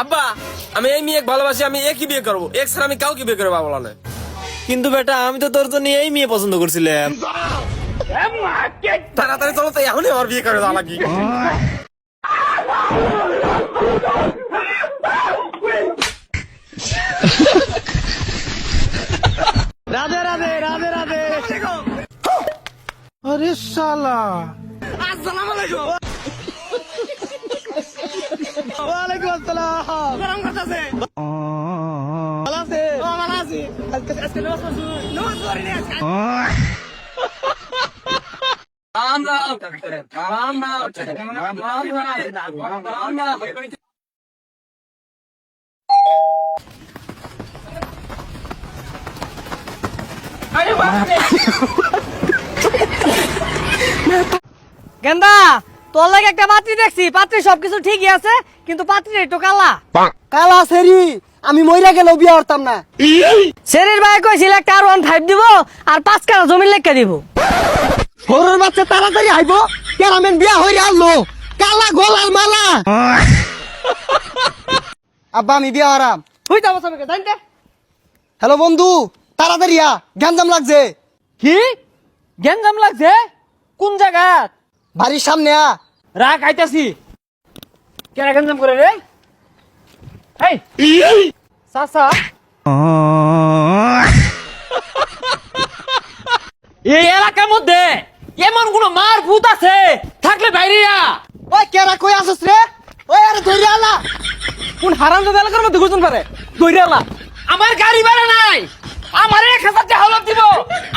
আব্বা আমি এই মেয়ে ভালোবাসি, আমি একই বিয়ে করবো, এক ছাড়া আমি কাউকে বিয়ে করবো বলা না। কিন্তু বেটা আমি তো তোর জন্য এই মেয়ে পছন্দ করছিলাম। তাড়াতাড়ি চলো তো, এখনই আমার বিয়ে করে দেওয়া লাগি। রাধে রাধে রাধে রাধে। আরে শালা, আসসালামু আলাইকুম। ওয়ালাইকুম আসসালাম। গরম করতেছে? ভালো আছে? ভালো আছি। আজকে নামাজ পড়ছো? নামাজ পড়িনি আজকে। রাম রাম রাম রাম রাম। গেন্দা তোর লাগে একটা পাত্রী দেখছি, পাত্রী সবকিছু ঠিকই আছে, কিন্তু পাত্রী একটু কালা কালা সেরি, আমি মইরা গেলেও বিয়ে করতাম না। শরীর ভাই কইছিল একটা R15 দিব আর 5 কাঠা জমি লেখা দিব। সরুর বাচ্চা তাড়াতাড়ি আইব, কেরামেন বিয়া হইরে আনলো, কালা গলার মালা। আব্বা আমি বিয়া হারাম। হই যাবো সবকে জানতে। হ্যালো বন্ধু, তাড়াতাড়ি আ, গ্যাঞ্জাম লাগছে। কি গেঞ্জাম লাগছে? কোন জায়গা? বাড়ির সামনে আ। রাখ আইতাছি। কেন গেঞ্জাম করে রে? এই সাসা, এই এলাকার মধ্যে এমন কোন মার ভূত আছে থাকলে বাইরিয়া। ওই কেরা কই আসছ রে? ওই আরে ধইরা আলা। কোন হারামজাদা এলাকার মধ্যে ঘুরছেন পারে? দইরালা আমার গাড়ি ভাড়া নাই, আমার 1000 টাকা হলো দিব,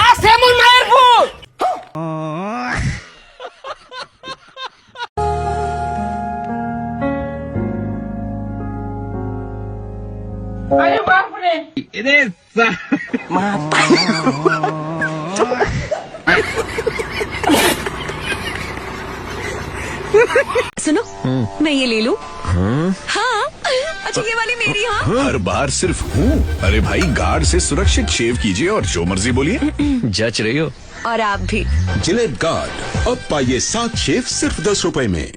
আছে এমন মায়ের ভূত। আরে বাপ রে, सुनो मैं ये ले लूं? हाँ अच्छा ये वाली मेरी। हाँ हर बार सिर्फ हूँ। अरे भाई गार्ड से सुरक्षित शेव कीजिए और जो मर्जी बोलिए। जच रही हो। और आप भी। जिलेट गार्ड अब पाइए 7 शेव सिर्फ 10 रुपए में।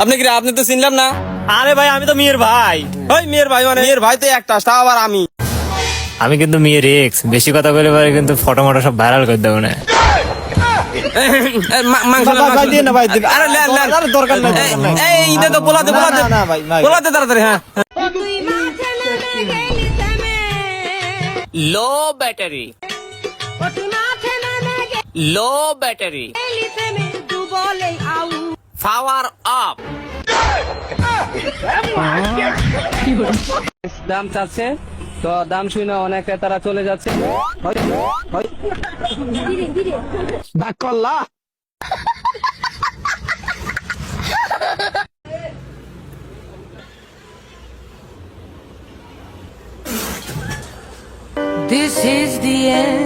আপনি কি রে? আপনি তো চিনলাম না। আরে ভাই আমি তো মেয়ের ভাই। ওই মেয়ের ভাই মানে মেয়ের ভাই তো একটা, তাও আবার আমি। আমি কিন্তু মেয়ের এক্স, বেশি কথা বলে পারে কিন্তু ফটো মটো সব ভাইরাল করে দেবো না। মাংস ভাই দিয়ে না, ভাই দিয়ে। আরে লেন লেন, আরে দরকার নাই। এই দে তো পোলাতে পোলাতে না ভাই ভাই। পোলাতে তাড়াতাড়ি। হ্যাঁ লো battery, low battery, power of. দাম চাচ্ছে তো দাম শুনে অনেক ক্রেতারা চলে যাচ্ছে। ডাকল্লা This is the end.